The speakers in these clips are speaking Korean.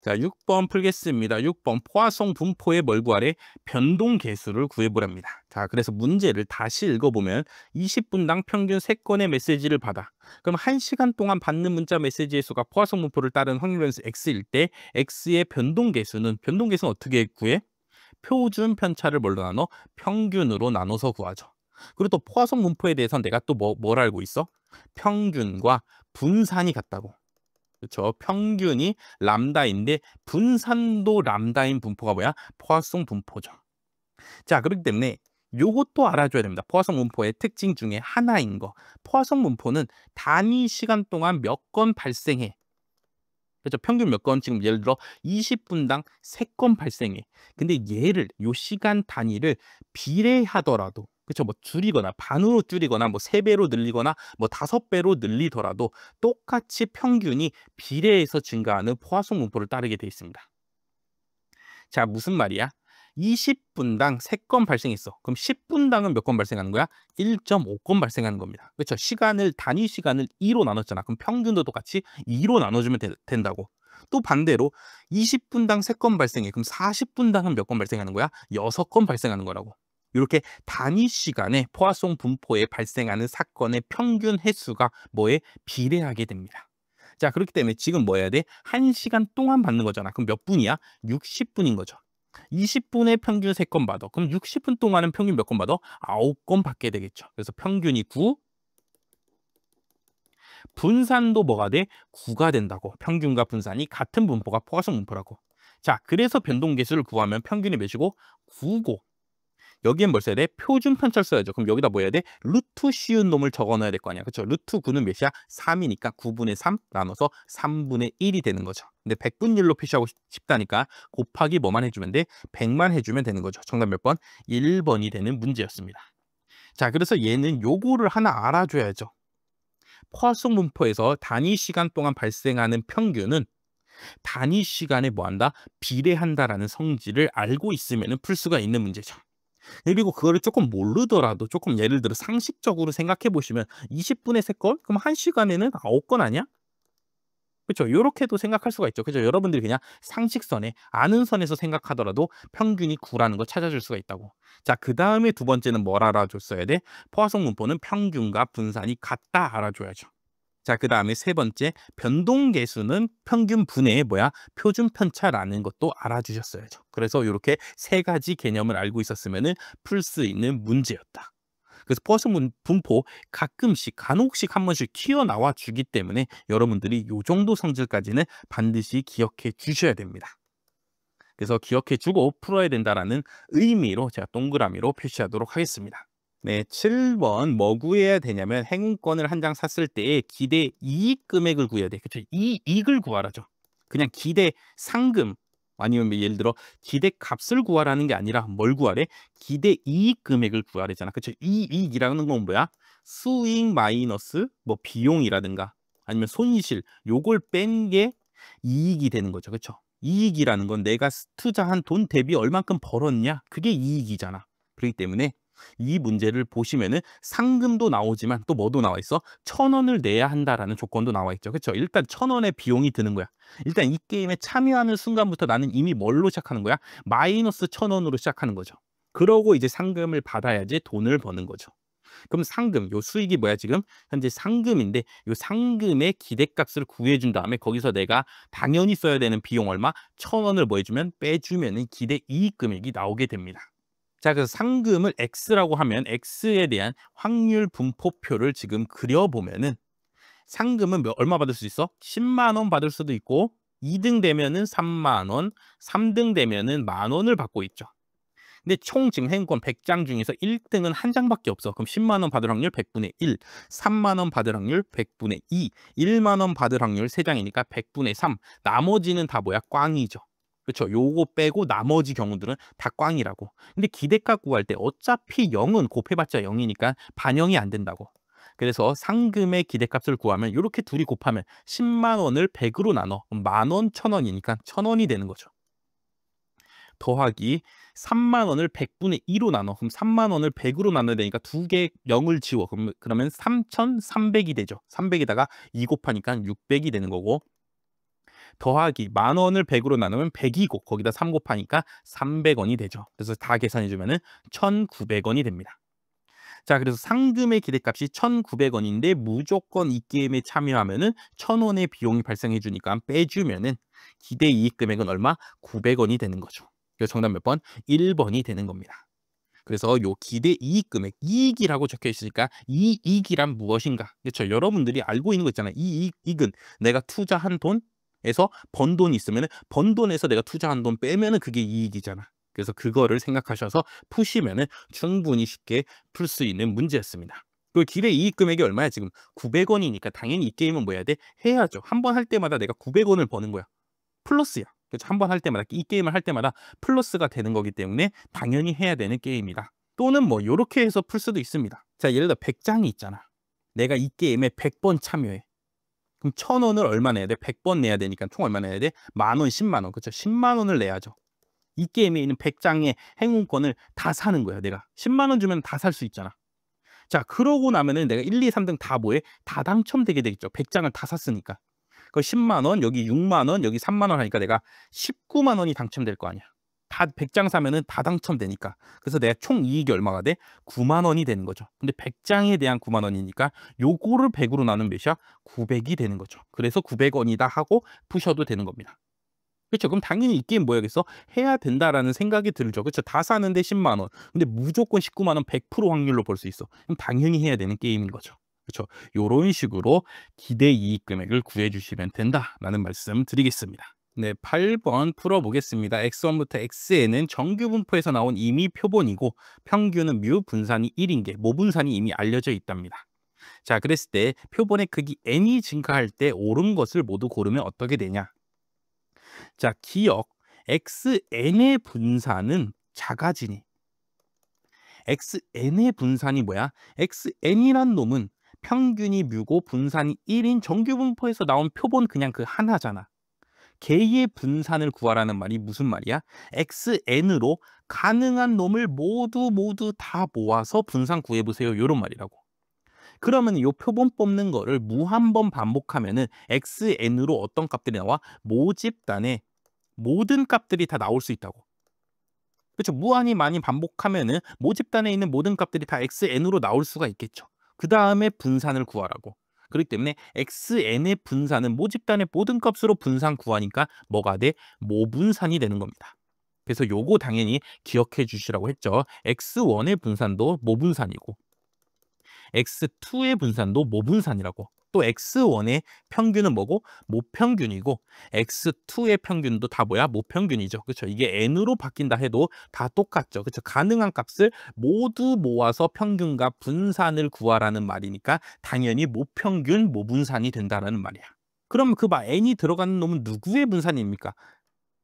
자, 6번 풀겠습니다. 6번 포화송 분포의 뭘 구하래? 변동 계수를 구해보랍니다. 자, 그래서 문제를 다시 읽어보면 20분당 평균 3건의 메시지를 받아. 그럼 1시간 동안 받는 문자 메시지의 수가 포화송 분포를 따른 확률 변수 x일 때 x의 변동 계수는 어떻게 구해? 표준 편차를 뭘로 나눠? 평균으로 나눠서 구하죠. 그리고 또 포화송 분포에 대해서는 내가 또 뭘 알고 있어? 평균과 분산이 같다고. 그렇죠. 평균이 람다인데 분산도 람다인 분포가 뭐야? 포화송 분포죠. 자, 그렇기 때문에 요것도 알아줘야 됩니다. 포화송 분포의 특징 중에 하나인 거. 포화송 분포는 단위 시간 동안 몇 건 발생해. 그렇죠. 평균 몇 건, 지금 예를 들어 20분당 3건 발생해. 근데 얘를 요 시간 단위를 비례하더라도, 그렇죠. 뭐 줄이거나 반으로 줄이거나 뭐 3배로 늘리거나 뭐 5배로 늘리더라도 똑같이 평균이 비례해서 증가하는 포화송 분포를 따르게 돼 있습니다. 자, 무슨 말이야? 20분당 3건 발생했어. 그럼 10분당은 몇 건 발생하는 거야? 1.5건 발생하는 겁니다. 그렇죠? 단위 시간을 2로 나눴잖아. 그럼 평균도 똑같이 2로 나눠주면 된다고. 또 반대로 20분당 3건 발생해. 그럼 40분당은 몇 건 발생하는 거야? 6건 발생하는 거라고. 이렇게 단위 시간에 포화송 분포에 발생하는 사건의 평균 횟수가 뭐에 비례하게 됩니다. 자, 그렇기 때문에 지금 뭐 해야 돼? 1시간 동안 받는 거잖아. 그럼 몇 분이야? 60분인 거죠. 20분에 평균 3건 받아. 그럼 60분 동안은 평균 몇 건 받아? 9건 받게 되겠죠. 그래서 평균이 9, 분산도 뭐가 돼? 9가 된다고. 평균과 분산이 같은 분포가 포화송 분포라고. 자, 그래서 변동계수를 구하면 평균이 몇이고? 9고. 여기엔 뭘 써야 돼? 표준 편차를 써야죠. 그럼 여기다 뭐 해야 돼? 루트 씌운 놈을 적어 넣어야 될 거 아니야. 그렇죠? 루트 9는 몇이야? 3이니까 9분의 3 나눠서 3분의 1이 되는 거죠. 근데 100분율로 표시하고 싶다니까 곱하기 뭐만 해주면 돼? 100만 해주면 되는 거죠. 정답 몇 번? 1번이 되는 문제였습니다. 자, 그래서 얘는 요거를 하나 알아줘야죠. 포화송 분포에서 단위 시간 동안 발생하는 평균은 단위 시간에 뭐한다? 비례한다라는 성질을 알고 있으면 풀 수가 있는 문제죠. 그리고 그거를 조금 모르더라도 조금 예를 들어 상식적으로 생각해 보시면 20분에 3건? 그럼 1시간에는 9건 아니야? 그렇죠. 요렇게도 생각할 수가 있죠. 그죠? 여러분들이 그냥 상식선에 아는 선에서 생각하더라도 평균이 9라는 걸 찾아줄 수가 있다고. 자, 그다음에 두 번째는 뭘 알아줬어야 돼? 포화송 분포는 평균과 분산이 같다 알아줘야죠. 자, 그다음에 세 번째, 변동계수는 평균 분의 뭐야? 표준 편차라는 것도 알아주셨어야죠. 그래서 이렇게 세 가지 개념을 알고 있었으면은 풀 수 있는 문제였다. 그래서 포화송 분포 가끔씩 간혹씩 한 번씩 튀어나와 주기 때문에 여러분들이 요 정도 성질까지는 반드시 기억해 주셔야 됩니다. 그래서 기억해 주고 풀어야 된다라는 의미로 제가 동그라미로 표시하도록 하겠습니다. 네, 7번 뭐 구해야 되냐면 행운권을 한 장 샀을 때의 기대 이익 금액을 구해야 돼. 그렇죠? 이익을 구하라죠. 그냥 기대 상금 아니면 뭐 예를 들어 기대 값을 구하라는 게 아니라 뭘 구하래? 기대 이익 금액을 구하래잖아. 그렇죠? 이익이라는 건 뭐야? 수익 마이너스 뭐 비용이라든가 아니면 손실 요걸 뺀 게 이익이 되는 거죠. 그렇죠? 이익이라는 건 내가 투자한 돈 대비 얼만큼 벌었냐? 그게 이익이잖아. 그렇기 때문에 이 문제를 보시면은 상금도 나오지만 또 뭐도 나와 있어? 1,000원을 내야 한다라는 조건도 나와 있죠. 그렇죠? 일단 1,000원의 비용이 드는 거야. 일단 이 게임에 참여하는 순간부터 나는 이미 뭘로 시작하는 거야? 마이너스 1,000원으로 시작하는 거죠. 그러고 이제 상금을 받아야지 돈을 버는 거죠. 그럼 상금, 요 수익이 뭐야 지금? 현재 상금인데 요 상금의 기대값을 구해준 다음에 거기서 내가 당연히 써야 되는 비용 얼마? 1,000원을 뭐 해주면 빼주면은 기대 이익 금액이 나오게 됩니다. 자, 그래서 상금을 X라고 하면 X에 대한 확률 분포표를 지금 그려보면은 상금은 얼마 받을 수 있어? 10만 원 받을 수도 있고 2등 되면은 3만 원, 3등 되면은 10,000원을 받고 있죠. 근데 총 지금 행운권 100장 중에서 1등은 한 장밖에 없어. 그럼 10만 원 받을 확률 100분의 1, 3만 원 받을 확률 100분의 2, 1만 원 받을 확률 3장이니까 100분의 3. 나머지는 다 뭐야? 꽝이죠. 그렇죠. 요거 빼고 나머지 경우들은 다 꽝이라고. 근데 기대값 구할 때 어차피 0은 곱해봤자 0이니까 반영이 안 된다고. 그래서 상금의 기대값을 구하면 이렇게 둘이 곱하면 10만 원을 100으로 나눠. 만 원, 1,000원이니까 1,000원이 되는 거죠. 더하기 3만 원을 100분의 2로 나눠. 그럼 3만 원을 100으로 나눠야 되니까 두 개 0을 지워. 그러면 3,300이 되죠. 300에다가 2 곱하니까 600이 되는 거고 더하기 10,000원을 100으로 나누면 100이고 거기다 3 곱하니까 300원이 되죠. 그래서 다 계산해 주면은 1,900원이 됩니다. 자, 그래서 상금의 기대값이 1,900원인데 무조건 이 게임에 참여하면은 1,000원의 비용이 발생해 주니까 빼주면은 기대 이익 금액은 얼마? 900원이 되는 거죠. 그래서 정답 몇 번? 1번이 되는 겁니다. 그래서 요 기대 이익 금액, 이익이라고 적혀 있으니까 이 이익이란 무엇인가? 그렇죠. 여러분들이 알고 있는 거 있잖아요. 이 이익은 내가 투자한 돈에서 번 돈이 있으면 번 돈에서 내가 투자한 돈 빼면은 그게 이익이잖아. 그래서 그거를 생각하셔서 푸시면은 충분히 쉽게 풀 수 있는 문제였습니다. 그 기대 이익 금액이 얼마야? 지금 900원이니까 당연히 이 게임은 뭐 해야 돼? 해야죠. 한 번 할 때마다 내가 900원을 버는 거야. 플러스야. 그래서 한 번 할 때마다 이 게임을 할 때마다 플러스가 되는 거기 때문에 당연히 해야 되는 게임이다. 또는 뭐 요렇게 해서 풀 수도 있습니다. 자, 예를 들어 100장이 있잖아. 내가 이 게임에 100번 참여해. 그럼 1,000원을 얼마 내야 돼? 100번 내야 되니까 총 얼마 내야 돼? 10,000원, 10만 원. 그렇죠? 10만 원을 내야죠. 이 게임에 있는 100장의 행운권을 다 사는 거야, 내가. 10만 원 주면 다 살 수 있잖아. 자, 그러고 나면은 내가 1, 2, 3등 다 뭐해? 다 당첨되게 되겠죠. 100장을 다 샀으니까. 그 10만 원, 여기 6만 원, 여기 3만 원 하니까 내가 19만 원이 당첨될 거 아니야. 다 100장 사면은 다 당첨되니까. 그래서 내가 총 이익이 얼마가 돼? 9만 원이 되는 거죠. 근데 100장에 대한 9만 원이니까 요거를 100으로 나누면 몇이야? 900이 되는 거죠. 그래서 900원이다 하고 푸셔도 되는 겁니다. 그렇죠. 그럼 당연히 이 게임 뭐야겠어? 해야 된다라는 생각이 들죠. 그렇죠. 다 사는데 10만 원. 근데 무조건 19만 원 100% 확률로 벌 수 있어. 그럼 당연히 해야 되는 게임인 거죠. 그렇죠. 요런 식으로 기대 이익 금액을 구해 주시면 된다라는 말씀 드리겠습니다. 네, 8번 풀어보겠습니다. x1부터 xn은 정규 분포에서 나온 임의 표본이고 평균은 뮤, 분산이 1인 게 모분산이 이미 알려져 있답니다. 자, 그랬을 때 표본의 크기 n이 증가할 때 옳은 것을 모두 고르면 어떻게 되냐? 자, 기억 xn의 분산은 작아지니 xn의 분산이 뭐야? xn이란 놈은 평균이 뮤고 분산이 1인 정규 분포에서 나온 표본 그냥 그 하나잖아. 개의 분산을 구하라는 말이 무슨 말이야? xn으로 가능한 놈을 모두 다 모아서 분산 구해보세요. 이런 말이라고. 그러면 이 표본 뽑는 거를 무한번 반복하면은 xn으로 어떤 값들이 나와? 모집단에 모든 값들이 다 나올 수 있다고. 그렇죠. 무한히 많이 반복하면은 모집단에 있는 모든 값들이 다 xn으로 나올 수가 있겠죠. 그 다음에 분산을 구하라고. 그렇기 때문에 xn의 분산은 모집단의 모든 값으로 분산 구하니까 뭐가 돼? 모분산이 되는 겁니다. 그래서 요거 당연히 기억해 주시라고 했죠. x1의 분산도 모분산이고 x2의 분산도 모분산이라고. 또 x1의 평균은 뭐고? 모평균이고 x2의 평균도 다 뭐야? 모평균이죠. 그렇죠? 이게 n으로 바뀐다 해도 다 똑같죠. 그렇죠? 가능한 값을 모두 모아서 평균과 분산을 구하라는 말이니까 당연히 모평균, 모분산이 된다라는 말이야. 그럼 그 n이 들어가는 놈은 누구의 분산입니까?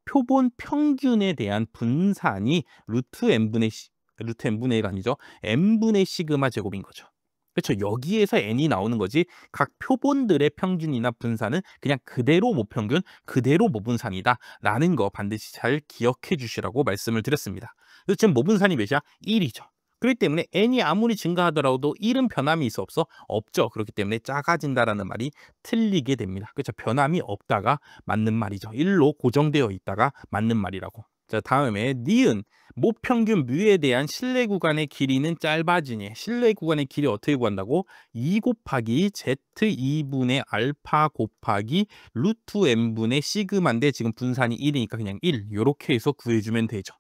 표본 평균에 대한 분산이 루트 n분의 1가 아니죠. n분의 시그마 제곱인 거죠. 그렇죠. 여기에서 n이 나오는 거지. 각 표본들의 평균이나 분산은 그냥 그대로 모평균, 그대로 모분산이다라는 거 반드시 잘 기억해 주시라고 말씀을 드렸습니다. 그래서 지금 모분산이 몇이야? 1이죠. 그렇기 때문에 n이 아무리 증가하더라도 1은 변함이 있어 없어? 없죠. 그렇기 때문에 작아진다라는 말이 틀리게 됩니다. 그렇죠. 변함이 없다가 맞는 말이죠. 1로 고정되어 있다가 맞는 말이라고. 자, 다음에 니은 모평균 뮤에 대한 신뢰 구간의 길이는 짧아지니 신뢰 구간의 길이 어떻게 구한다고? 2 곱하기 z2분의 알파 곱하기 루트 n분의 시그마인데 지금 분산이 1이니까 그냥 1 이렇게 해서 구해주면 되죠.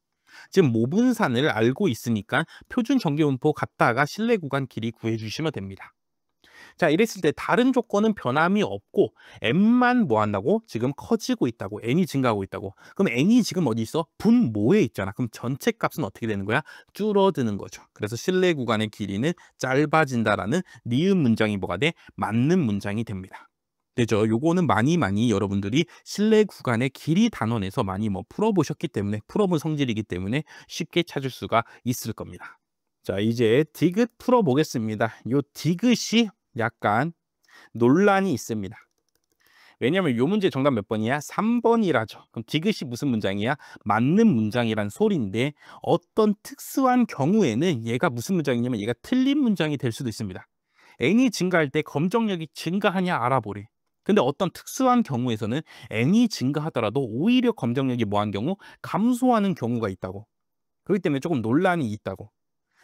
지금 모분산을 알고 있으니까 표준 정규분포 갖다가 신뢰 구간 길이 구해주시면 됩니다. 자, 이랬을 때 다른 조건은 변함이 없고 n만 뭐 한다고? 지금 커지고 있다고. n이 증가하고 있다고. 그럼 n이 지금 어디 있어? 분모에 있잖아. 그럼 전체 값은 어떻게 되는 거야? 줄어드는 거죠. 그래서 신뢰 구간의 길이는 짧아진다라는 니은 문장이 뭐가 돼? 맞는 문장이 됩니다. 되죠. 요거는 많이 여러분들이 신뢰 구간의 길이 단원에서 많이 뭐 풀어보셨기 때문에 풀어본 성질이기 때문에 쉽게 찾을 수가 있을 겁니다. 자, 이제 디귿 풀어보겠습니다. 요 디귿이 약간 논란이 있습니다. 왜냐하면 요 문제 정답 몇 번이야? 3번이라죠. 그럼 디귿이 무슨 문장이야? 맞는 문장이란 소리인데 어떤 특수한 경우에는 얘가 무슨 문장이냐면 얘가 틀린 문장이 될 수도 있습니다. n이 증가할 때 검정력이 증가하냐 알아보래. 근데 어떤 특수한 경우에서는 n이 증가하더라도 오히려 검정력이 뭐한 경우 감소하는 경우가 있다고. 그렇기 때문에 조금 논란이 있다고.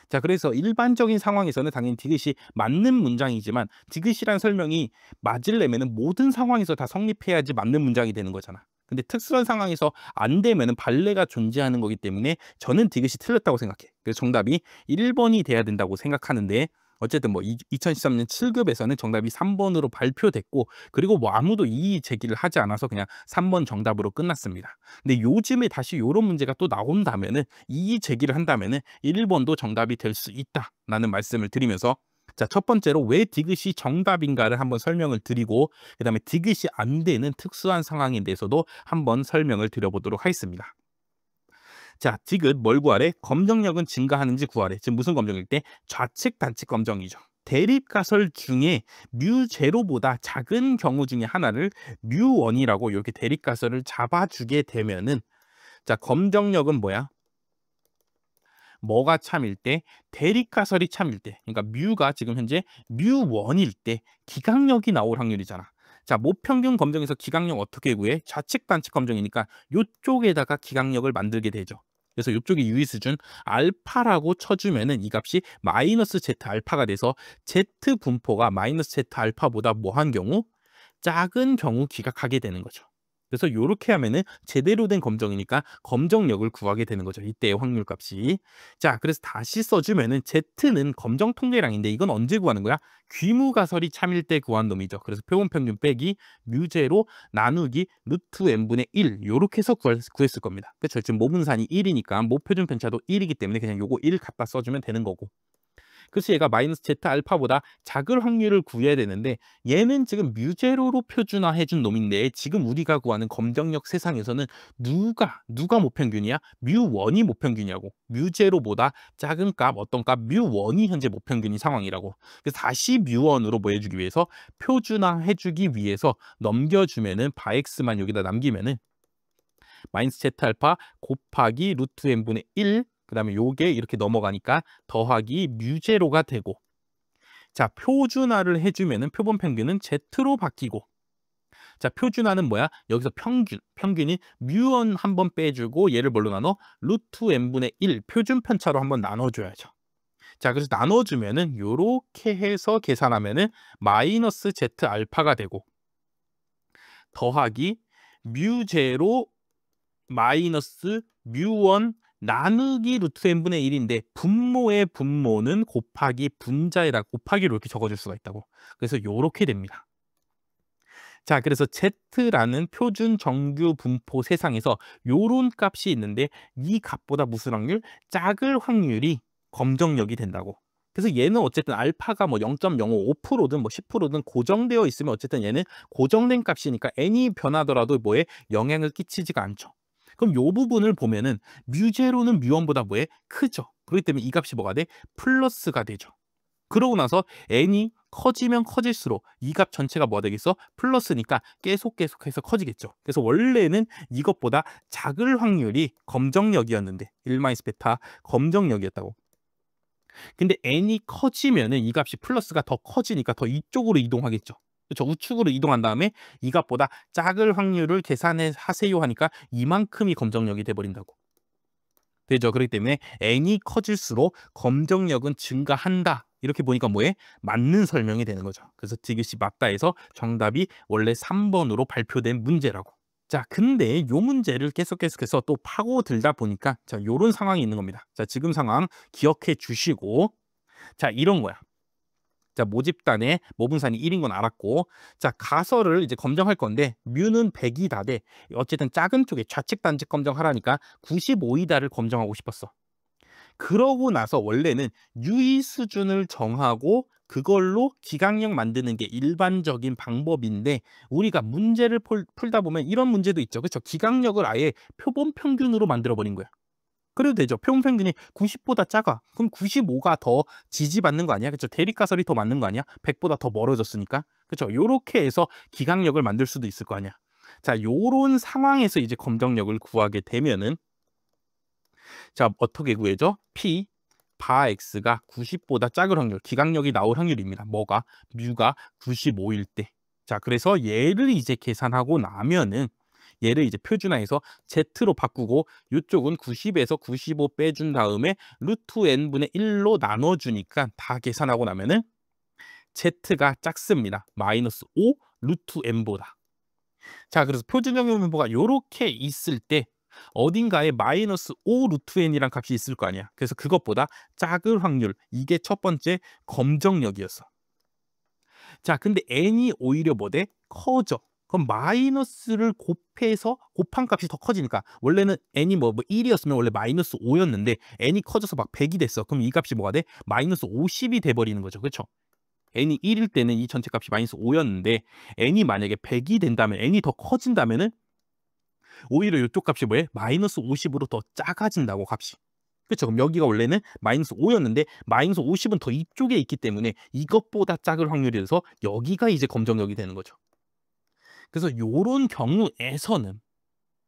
자, 그래서 일반적인 상황에서는 당연히 디귿이 맞는 문장이지만 디귿이란 설명이 맞으려면은 모든 상황에서 다 성립해야지 맞는 문장이 되는 거잖아. 근데 특수한 상황에서 안 되면은 발레가 존재하는 거기 때문에 저는 디귿이 틀렸다고 생각해. 그래서 정답이 1번이 돼야 된다고 생각하는데 어쨌든 뭐 2013년 7급에서는 정답이 3번으로 발표됐고 그리고 뭐 아무도 이의 제기를 하지 않아서 그냥 3번 정답으로 끝났습니다. 근데 요즘에 다시 이런 문제가 또 나온다면은 이의 제기를 한다면은 1번도 정답이 될 수 있다라는 말씀을 드리면서 자, 첫 번째로 왜 디귿이 정답인가를 한번 설명을 드리고 그다음에 디귿이 안 되는 특수한 상황에 대해서도 한번 설명을 드려보도록 하겠습니다. 자, 디귿 뭘 구하래? 검정력은 증가하는지 구하래. 지금 무슨 검정일 때? 좌측 단측 검정이죠. 대립가설 중에 뮤제로보다 작은 경우 중에 하나를 뮤원이라고 이렇게 대립가설을 잡아주게 되면은 자, 검정력은 뭐야? 뭐가 참일 때? 대립가설이 참일 때. 그러니까 뮤가 지금 현재 뮤원일 때 기각력이 나올 확률이잖아. 자, 모평균 검정에서 기각력 어떻게 구해? 좌측 단측 검정이니까 이쪽에다가 기각력을 만들게 되죠. 그래서 이쪽이 유의 수준 알파라고 쳐주면은 이 값이 마이너스 Z 알파가 돼서 Z 분포가 마이너스 Z 알파보다 뭐한 경우? 작은 경우 기각하게 되는 거죠. 그래서 이렇게 하면은 제대로 된 검정이니까 검정력을 구하게 되는 거죠. 이때의 확률 값이. 자, 그래서 다시 써주면은 Z는 검정 통계량인데 이건 언제 구하는 거야? 귀무가설이 참일 때 구한 놈이죠. 그래서 표본 평균 빼기 뮤제로 나누기 루트 n분의 1 요렇게 해서 구했을 겁니다. 그렇죠? 지금 모분산이 1이니까 모표준 편차도 1이기 때문에 그냥 요거 1 갖다 써주면 되는 거고. 그래서 얘가 마이너스 Z 알파보다 작을 확률을 구해야 되는데 얘는 지금 뮤제로로 표준화해 준 놈인데 지금 우리가 구하는 검정력 세상에서는 누가 모평균이야? 뮤1이 모평균이라고. 뮤제로보다 작은 값 어떤 값 뮤1이 현재 모평균인 상황이라고. 그래서 다시 뮤1으로 뭐 해주기 위해서 표준화해 주기 위해서 넘겨주면은 바x만 여기다 남기면은 마이너스 Z 알파 곱하기 루트 n분의 1 그다음에 요게 이렇게 넘어가니까 더하기 뮤제로가 되고 자, 표준화를 해주면은 표본 평균은 Z로 바뀌고 자, 표준화는 뭐야? 여기서 평균이 뮤1 한번 빼주고 얘를 뭘로 나눠? 루트 n분의 1 표준 편차로 한번 나눠줘야죠. 자, 그래서 나눠주면은 요렇게 해서 계산하면은 마이너스 Z 알파가 되고 더하기 뮤제로 마이너스 뮤1 나누기 루트 n분의 1인데 분모의 분모는 곱하기 분자에다 곱하기로 이렇게 적어줄 수가 있다고. 그래서 이렇게 됩니다. 자, 그래서 Z라는 표준 정규 분포 세상에서 요런 값이 있는데 이 값보다 무슨 확률? 작을 확률이 검정력이 된다고. 그래서 얘는 어쨌든 알파가 뭐 0.055%든 뭐 10%든 고정되어 있으면 어쨌든 얘는 고정된 값이니까 n이 변하더라도 뭐에 영향을 끼치지가 않죠. 그럼 요 부분을 보면은 뮤제로는 뮤1보다 뭐에 크죠. 그렇기 때문에 이 값이 뭐가 돼? 플러스가 되죠. 그러고 나서 n이 커지면 커질수록 이 값 전체가 뭐가 되겠어? 플러스니까 계속해서 커지겠죠. 그래서 원래는 이것보다 작을 확률이 검정력이었는데 1-베타 검정력이었다고. 근데 n이 커지면은 이 값이 플러스가 더 커지니까 더 이쪽으로 이동하겠죠. 그렇죠? 우측으로 이동한 다음에 이 값보다 작을 확률을 계산해 하세요 하니까 이만큼이 검정력이 돼버린다고. 되죠. 그렇기 때문에 n이 커질수록 검정력은 증가한다. 이렇게 보니까 뭐에? 맞는 설명이 되는 거죠. 그래서 디귿이 맞다 해서 정답이 원래 3번으로 발표된 문제라고. 자, 근데 요 문제를 계속해서 또 파고들다 보니까 자, 요런 상황이 있는 겁니다. 자, 지금 상황 기억해 주시고 자, 이런 거야. 자, 모집단에 모분산이 1인 건 알았고 자, 가설을 이제 검정할 건데 뮤는 100이다 돼. 어쨌든 작은 쪽에 좌측 단측 검정하라니까 95이다를 검정하고 싶었어. 그러고 나서 원래는 유의 수준을 정하고 그걸로 기각력 만드는 게 일반적인 방법인데 우리가 문제를 풀다 보면 이런 문제도 있죠. 그렇죠? 기각력을 아예 표본 평균으로 만들어 버린 거야. 그래도 되죠. 표본 평균이 90보다 작아. 그럼 95가 더 지지받는 거 아니야? 그렇죠? 대립가설이 더 맞는 거 아니야? 100보다 더 멀어졌으니까. 그렇죠? 요렇게 해서 기각력을 만들 수도 있을 거 아니야. 자, 요런 상황에서 이제 검정력을 구하게 되면은 자, 어떻게 구해죠? P 바 X가 90보다 작을 확률, 기각력이 나올 확률입니다. 뭐가? 뮤가 95일 때. 자, 그래서 얘를 이제 계산하고 나면은 얘를 이제 표준화해서 Z로 바꾸고 이쪽은 90에서 95 빼준 다음에 루트 n분의 1로 나눠주니까 다 계산하고 나면은 Z가 작습니다. 마이너스 5 루트 n보다. 자, 그래서 표준적용 분포가 요렇게 있을 때 어딘가에 마이너스 5 루트 n이란 값이 있을 거 아니야. 그래서 그것보다 작을 확률, 이게 첫 번째 검정력이었어. 자, 근데 n이 오히려 뭐 돼? 커져. 그럼 마이너스를 곱해서 곱한 값이 더 커지니까 원래는 n이 뭐 1이었으면 원래 마이너스 5였는데 n이 커져서 막 100이 됐어. 그럼 이 값이 뭐가 돼? 마이너스 50이 돼버리는 거죠. 그렇죠? n이 1일 때는 이 전체 값이 마이너스 5였는데 n이 만약에 100이 된다면 n이 더 커진다면은 오히려 이쪽 값이 뭐예요? 마이너스 50으로 더 작아진다고 값이. 그렇죠? 그럼 여기가 원래는 마이너스 5였는데 마이너스 50은 더 이쪽에 있기 때문에 이것보다 작을 확률이 돼서 여기가 이제 검정력이 되는 거죠. 그래서 요런 경우에서는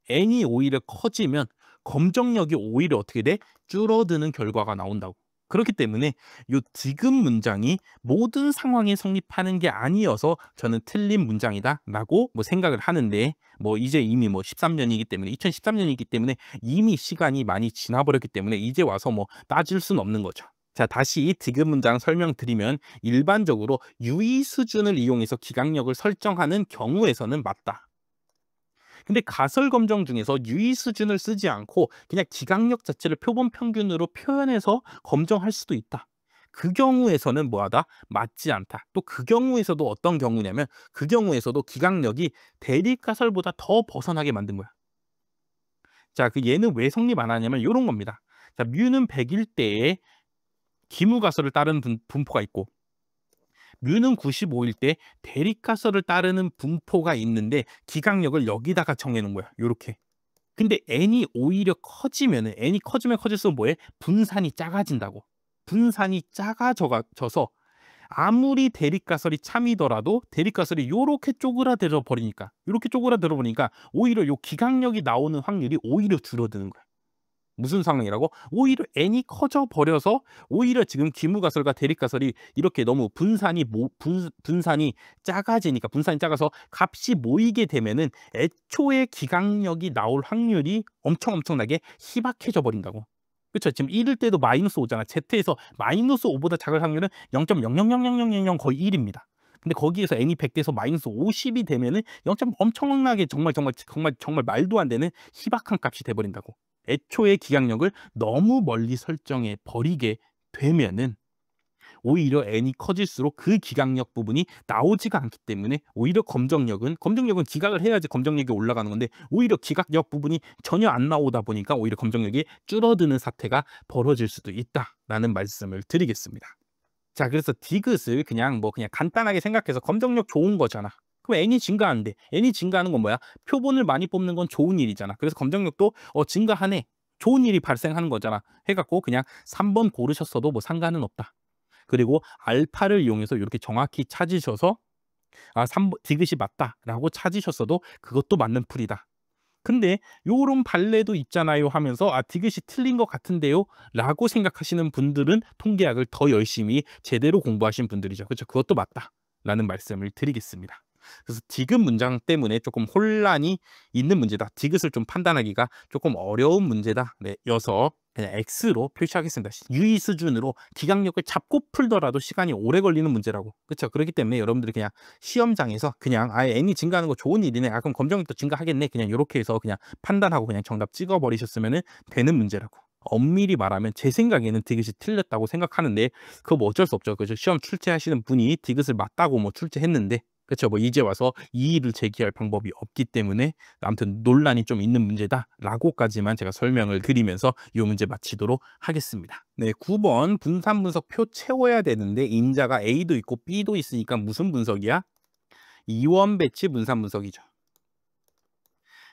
n이 오히려 커지면 검정력이 오히려 어떻게 돼? 줄어드는 결과가 나온다고. 그렇기 때문에 요 지금 문장이 모든 상황에 성립하는 게 아니어서 저는 틀린 문장이다라고 뭐 생각을 하는데 뭐 이제 이미 뭐 13년이기 때문에 2013년이기 때문에 이미 시간이 많이 지나버렸기 때문에 이제 와서 뭐 따질 수는 없는 거죠. 자, 다시 디귿 문장 설명드리면 일반적으로 유의 수준을 이용해서 기각력을 설정하는 경우에서는 맞다. 근데 가설 검정 중에서 유의 수준을 쓰지 않고 그냥 기각력 자체를 표본 평균으로 표현해서 검정할 수도 있다. 그 경우에서는 뭐하다? 맞지 않다. 또 그 경우에서도 어떤 경우냐면 그 경우에서도 기각력이 대립가설보다 더 벗어나게 만든 거야. 자, 그 얘는 왜 성립 안 하냐면 이런 겁니다. 자, 뮤는 100일 때에 기무가설을 따르는 분포가 있고 뮤는 95일 때 대립가설을 따르는 분포가 있는데 기각력을 여기다가 정해놓은 거야. 요렇게. 근데 n이 오히려 커지면은 n이 커지면 커질수록 뭐해? 분산이 작아진다고. 분산이 작아져서 아무리 대립가설이 참이더라도 대립가설이 요렇게 쪼그라들어 버리니까 오히려 요 기각력이 나오는 확률이 오히려 줄어드는 거야. 무슨 상황이라고? 오히려 n이 커져 버려서 오히려 지금 기무가설과 대립가설이 이렇게 너무 분산이 작아지니까 분산이 작아서 값이 모이게 되면은 애초에 기각력이 나올 확률이 엄청나게 희박해져 버린다고. 그렇죠? 지금 1일 때도 마이너스 5잖아. Z에서 마이너스 5보다 작을 확률은 0.000000 거의 1입니다. 근데 거기에서 n이 100 돼서 마이너스 50이 되면은 0. 엄청나게 정말 말도 안 되는 희박한 값이 돼 버린다고. 애초에 기각력을 너무 멀리 설정해 버리게 되면은 오히려 n이 커질수록 그 기각력 부분이 나오지가 않기 때문에 오히려 검정력은 기각을 해야지 검정력이 올라가는 건데 오히려 기각력 부분이 전혀 안 나오다 보니까 오히려 검정력이 줄어드는 사태가 벌어질 수도 있다라는 말씀을 드리겠습니다. 자, 그래서 디귿을 그냥 간단하게 생각해서 검정력 좋은 거잖아. 그럼 n이 증가하는데 n이 증가하는 건 뭐야? 표본을 많이 뽑는 건 좋은 일이잖아. 그래서 검정력도 증가하네. 좋은 일이 발생하는 거잖아. 해갖고 그냥 3번 고르셨어도 뭐 상관은 없다. 그리고 알파를 이용해서 이렇게 정확히 찾으셔서 3번 디귿이 맞다라고 찾으셨어도 그것도 맞는 풀이다. 근데 요런 발레도 있잖아요 하면서 디귿이 틀린 것 같은데요 라고 생각하시는 분들은 통계학을 더 열심히 제대로 공부하신 분들이죠. 그렇죠? 그것도 맞다 라는 말씀을 드리겠습니다. 그래서 디귿 문장 때문에 조금 혼란이 있는 문제다. 디귿을 좀 판단하기가 조금 어려운 문제다. 네, 여서 그냥 X로 표시하겠습니다. 유의 수준으로 기각력을 잡고 풀더라도 시간이 오래 걸리는 문제라고. 그렇죠? 그렇기 때문에 여러분들이 그냥 시험장에서 그냥 n이 증가하는 거 좋은 일이네. 그럼 검정력도 증가하겠네. 그냥 이렇게 해서 그냥 판단하고 그냥 정답 찍어버리셨으면 되는 문제라고. 엄밀히 말하면 제 생각에는 디귿이 틀렸다고 생각하는데 그거 뭐 어쩔 수 없죠. 그죠? 시험 출제하시는 분이 디귿을 맞다고 뭐 출제했는데 그렇죠. 뭐 이제 와서 이의를 제기할 방법이 없기 때문에 아무튼 논란이 좀 있는 문제다라고까지만 제가 설명을 드리면서 이 문제 마치도록 하겠습니다. 네, 9번 분산 분석 표 채워야 되는데 임자가 A도 있고 B도 있으니까 무슨 분석이야? 이원 배치 분산 분석이죠.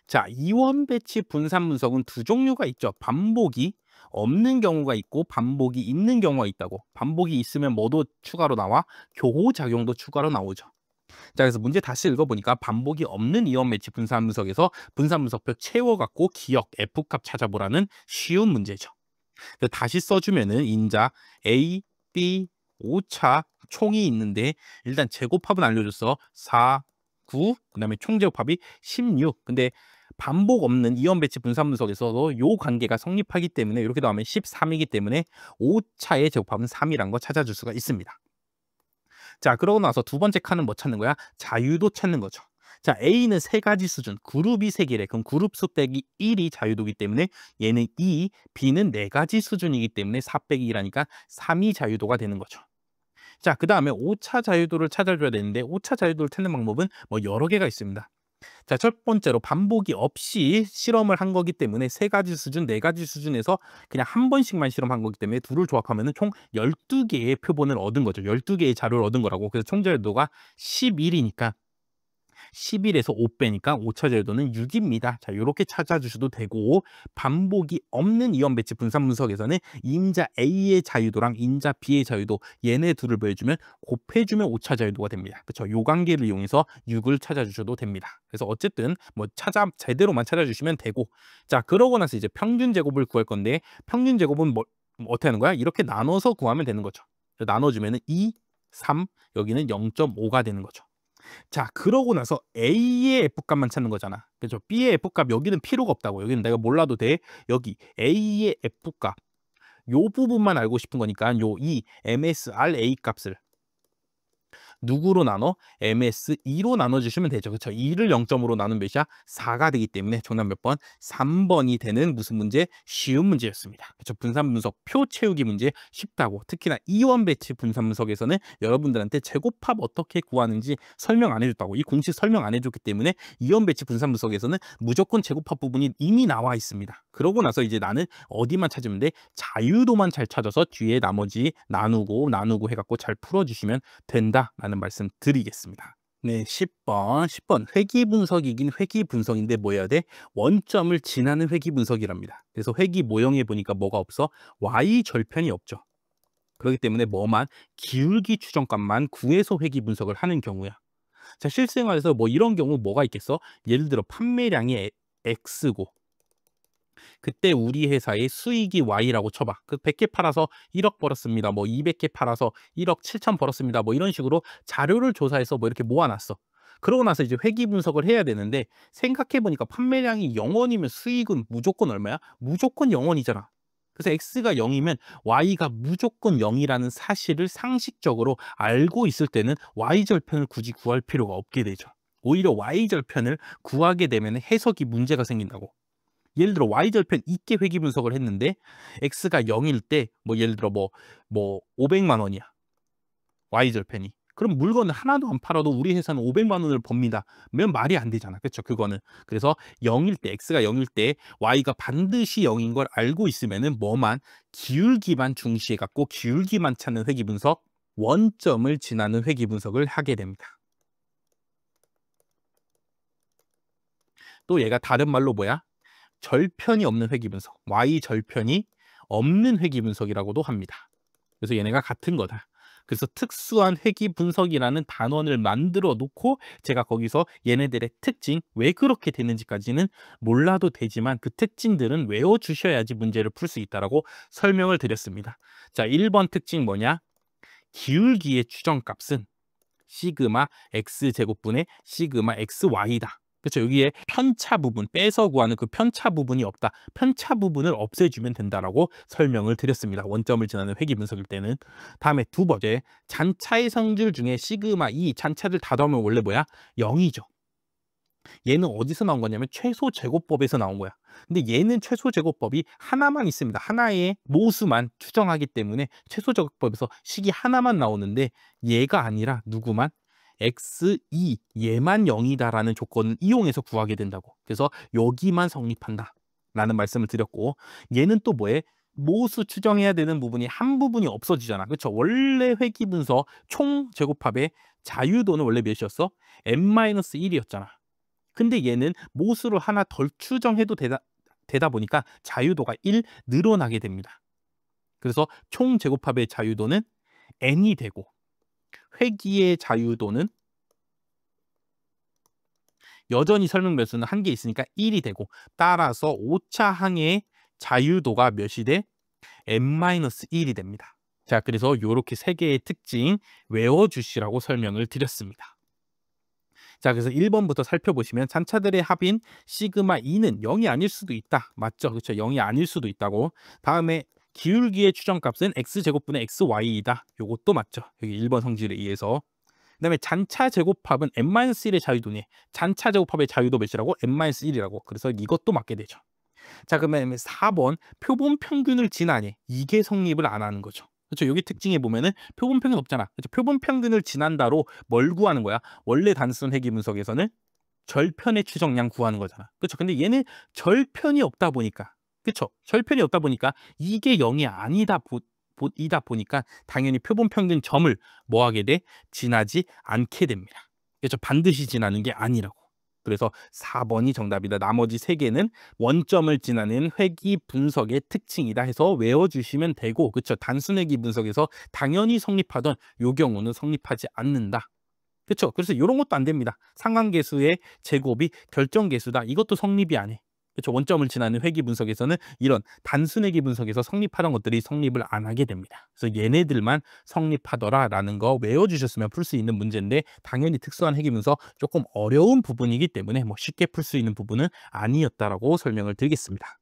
자, 이원 배치 분산 분석은 두 종류가 있죠. 반복이 없는 경우가 있고 반복이 있는 경우가 있다고. 반복이 있으면 뭐도 추가로 나와? 교호작용도 추가로 나오죠. 자, 그래서 문제 다시 읽어보니까 반복이 없는 이원 배치 분산 분석에서 분산 분석표 채워갖고 기억 F값 찾아보라는 쉬운 문제죠. 다시 써주면은 인자 A, B, 오차 총이 있는데 일단 제곱합은 알려줬어. 4, 9, 그다음에 총 제곱합이 16. 근데 반복 없는 이원 배치 분산 분석에서도 요 관계가 성립하기 때문에 이렇게 나오면 13이기 때문에 5차의 제곱합은 3이란 거 찾아줄 수가 있습니다. 자, 그러고 나서 두 번째 칸은 뭐 찾는 거야? 자유도 찾는 거죠. 자, A는 세 가지 수준, 그룹이 세 개래. 그럼 그룹 수 빼기 1이 자유도기 때문에 얘는 2, B는 네 가지 수준이기 때문에 4 빼기 2라니까 3이 자유도가 되는 거죠. 자, 그 다음에 5차 자유도를 찾아줘야 되는데 5차 자유도를 찾는 방법은 뭐 여러 개가 있습니다. 자, 첫 번째로 반복이 없이 실험을 한 거기 때문에 세 가지 수준, 네 가지 수준에서 그냥 한 번씩만 실험한 거기 때문에 둘을 조합하면 총 12개의 표본을 얻은 거죠. 12개의 자료를 얻은 거라고. 그래서 총 자유도가 11이니까 11에서 5 빼니까 5차 자유도는 6입니다. 자, 이렇게 찾아주셔도 되고, 반복이 없는 이원 배치 분산 분석에서는 인자 A의 자유도랑 인자 B의 자유도 얘네 둘을 보여주면 곱해주면 5차 자유도가 됩니다. 그렇죠? 요 관계를 이용해서 6을 찾아주셔도 됩니다. 그래서 어쨌든 뭐 제대로만 찾아주시면 되고, 자, 그러고 나서 이제 평균 제곱을 구할 건데 평균 제곱은 뭐 어떻게 하는 거야? 이렇게 나눠서 구하면 되는 거죠. 나눠주면은 2, 3, 여기는 0.5가 되는 거죠. 자, 그러고 나서 A의 F값만 찾는 거잖아. 그렇죠? B의 F값 여기는 필요가 없다고. 여기는 내가 몰라도 돼. 여기 A의 F값 요 부분만 알고 싶은 거니까 요 이 MSRA 값을 누구로 나눠? MS2로 나눠주시면 되죠. 그렇죠? 2를 0점으로 나누면 몇이야? 4가 되기 때문에 정답 몇 번? 3번이 되는 무슨 문제? 쉬운 문제였습니다. 그렇죠? 분산 분석 표 채우기 문제 쉽다고. 특히나 이원 배치 분산 분석에서는 여러분들한테 제곱합 어떻게 구하는지 설명 안 해줬다고. 이 공식 설명 안 해줬기 때문에 이원 배치 분산 분석에서는 무조건 제곱합 부분이 이미 나와 있습니다. 그러고 나서 이제 나는 어디만 찾으면 돼? 자유도만 잘 찾아서 뒤에 나머지 나누고 해갖고 잘 풀어주시면 된다라는 말씀 드리겠습니다. 네, 10번 회귀 분석이긴 회귀 분석인데 뭐 해야 돼? 원점을 지나는 회귀 분석이랍니다. 그래서 회귀 모형에 보니까 뭐가 없어? y 절편이 없죠. 그렇기 때문에 뭐만 기울기 추정값만 구해서 회귀 분석을 하는 경우야. 자, 실생활에서 뭐 이런 경우 뭐가 있겠어? 예를 들어 판매량이 X고 그때 우리 회사의 수익이 Y라고 쳐봐. 그 100개 팔아서 1억 벌었습니다. 뭐 200개 팔아서 1억 7천 벌었습니다. 뭐 이런 식으로 자료를 조사해서 뭐 이렇게 모아놨어. 그러고 나서 이제 회귀 분석을 해야 되는데 생각해보니까 판매량이 0원이면 수익은 무조건 얼마야? 무조건 0원이잖아. 그래서 X가 0이면 Y가 무조건 0이라는 사실을 상식적으로 알고 있을 때는 Y절편을 굳이 구할 필요가 없게 되죠. 오히려 Y절편을 구하게 되면 해석이 문제가 생긴다고. 예를 들어 Y절편 있게 회귀 분석을 했는데 X가 0일 때 뭐 예를 들어 뭐 500만 원이야. Y절편이. 그럼 물건을 하나도 안 팔아도 우리 회사는 500만 원을 법니다. 면 말이 안 되잖아. 그렇죠? 그거는. 그래서 0일 때 X가 0일 때 Y가 반드시 0인 걸 알고 있으면은 뭐만 기울기만 중시해 갖고 기울기만 찾는 회귀 분석, 원점을 지나는 회귀 분석을 하게 됩니다. 또 얘가 다른 말로 뭐야? 절편이 없는 회귀 분석, Y 절편이 없는 회귀 분석이라고도 합니다. 그래서 얘네가 같은 거다. 그래서 특수한 회귀 분석이라는 단원을 만들어 놓고 제가 거기서 얘네들의 특징, 왜 그렇게 되는지까지는 몰라도 되지만 그 특징들은 외워주셔야지 문제를 풀 수 있다라고 설명을 드렸습니다. 자, 1번 특징 뭐냐? 기울기의 추정값은 시그마 x제곱분의 시그마 xy다. 그렇죠. 여기에 편차 부분, 빼서 구하는 그 편차 부분이 없다. 편차 부분을 없애주면 된다라고 설명을 드렸습니다. 원점을 지나는 회귀 분석일 때는. 다음에 두 번째, 잔차의 성질 중에 시그마 2, 잔차를 다 더하면 원래 뭐야? 0이죠. 얘는 어디서 나온 거냐면 최소 제곱법에서 나온 거야. 근데 얘는 최소 제곱법이 하나만 있습니다. 하나의 모수만 추정하기 때문에 최소 제곱법에서 식이 하나만 나오는데 얘가 아니라 누구만? x2 얘만 0이다라는 조건을 이용해서 구하게 된다고. 그래서 여기만 성립한다 라는 말씀을 드렸고, 얘는 또 뭐해? 모수 추정해야 되는 부분이 한 부분이 없어지잖아. 그렇죠? 원래 회귀 분석 총 제곱합의 자유도는 원래 몇이었어? n-1이었잖아. 근데 얘는 모수를 하나 덜 추정해도 되다 보니까 자유도가 1 늘어나게 됩니다. 그래서 총 제곱합의 자유도는 n이 되고 회귀의 자유도는 여전히 설명 변수는 한 개 있으니까 1이 되고, 따라서 5차 항의 자유도가 몇이 돼? n-1이 됩니다. 자, 그래서 이렇게 세 개의 특징 외워주시라고 설명을 드렸습니다. 자, 그래서 1번부터 살펴보시면 잔차들의 합인 시그마 2는 0이 아닐 수도 있다. 맞죠? 그렇죠. 0이 아닐 수도 있다고. 다음에 기울기의 추정값은 x제곱분의 xy이다. 요것도 맞죠. 여기 1번 성질에 의해서. 그다음에 잔차 제곱합은 n-1의 자유도니 잔차 제곱합의 자유도 몇이라고? n-1이라고. 그래서 이것도 맞게 되죠. 자, 그러면 4번 표본 평균을 지나니 이게 성립을 안 하는 거죠. 그렇죠. 여기 특징에 보면은 표본 평균 없잖아. 그렇죠. 표본 평균을 지난다로 뭘 구하는 거야? 원래 단순 회귀 분석에서는 절편의 추정량 구하는 거잖아. 그렇죠. 근데 얘는 절편이 없다 보니까, 그렇죠. 절편이 없다 보니까 이게 0이 아니다 이다 보니까 당연히 표본 평균 점을 뭐 하게 돼? 지나지 않게 됩니다. 그렇죠. 반드시 지나는 게 아니라고. 그래서 4번이 정답이다. 나머지 3개는 원점을 지나는 회귀 분석의 특징이다 해서 외워주시면 되고, 그렇죠. 단순 회귀 분석에서 당연히 성립하던 요 경우는 성립하지 않는다. 그렇죠. 그래서 이런 것도 안 됩니다. 상관계수의 제곱이 결정계수다. 이것도 성립이 안 해. 그렇죠. 원점을 지나는 회귀 분석에서는 이런 단순 회귀 분석에서 성립하던 것들이 성립을 안 하게 됩니다. 그래서 얘네들만 성립하더라라는 거 외워주셨으면 풀 수 있는 문제인데, 당연히 특수한 회귀 분석 조금 어려운 부분이기 때문에 뭐 쉽게 풀 수 있는 부분은 아니었다라고 설명을 드리겠습니다.